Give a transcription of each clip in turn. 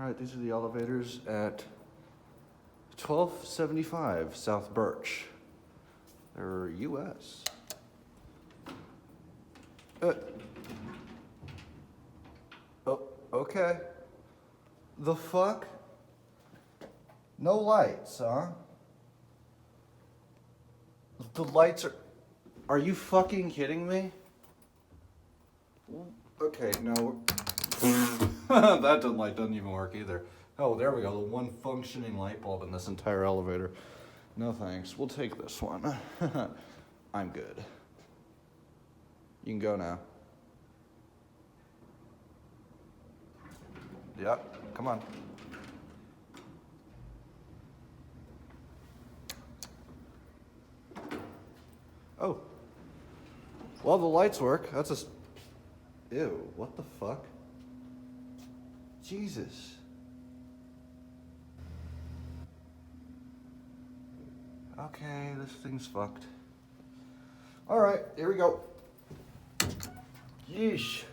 Alright, these are the elevators at 1275 South Birch. They're US. Oh, okay. The fuck? No lights, huh? The lights are you fucking kidding me? Okay, no. That light doesn't even work either. Oh, there we go. The one functioning light bulb in this entire elevator. No thanks. We'll take this one. I'm good. You can go now. Yep, come on. Oh. Well, the lights work. That's a... Ew, what the fuck? Jesus. Okay, this thing's fucked. Alright, here we go. Yeesh.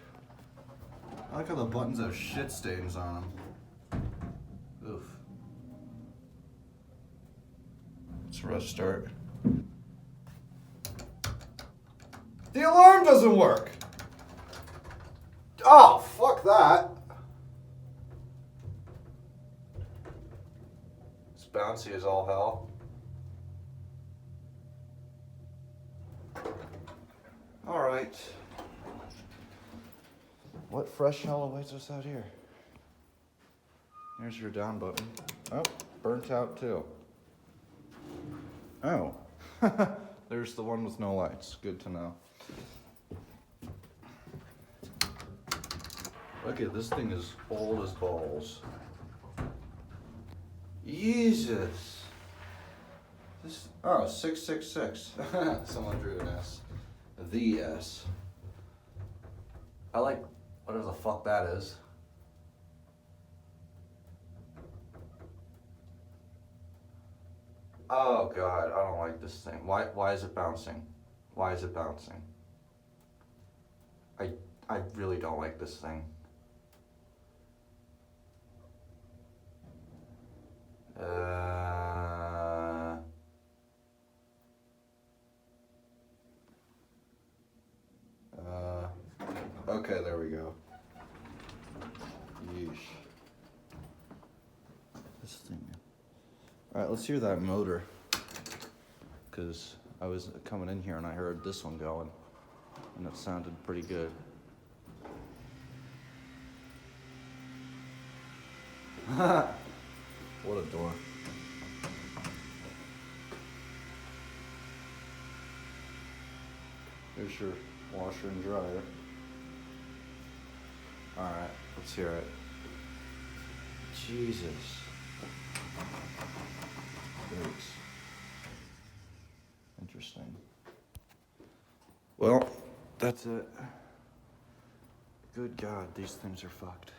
I like how the buttons have shit stains on them. Oof. Let's restart. The alarm doesn't work! Oh, fuck that. It's bouncy as all hell. Alright. What fresh hell awaits us out here? Here's your down button. Oh, burnt out too. Oh. There's the one with no lights. Good to know. Look at this thing is old as balls. Jesus. This 666. Someone drew an S. The S. I like whatever the fuck that is. Oh god, I don't like this thing. Why is it bouncing? Why is it bouncing? I really don't like this thing. Okay, there we go. Yeesh. This thing. Alright, let's hear that motor. Because I was coming in here and I heard this one going. And it sounded pretty good. What a door. Here's your washer and dryer. Alright, let's hear it. Jesus. Thanks. Interesting. Well, that's it. Good God, these things are fucked.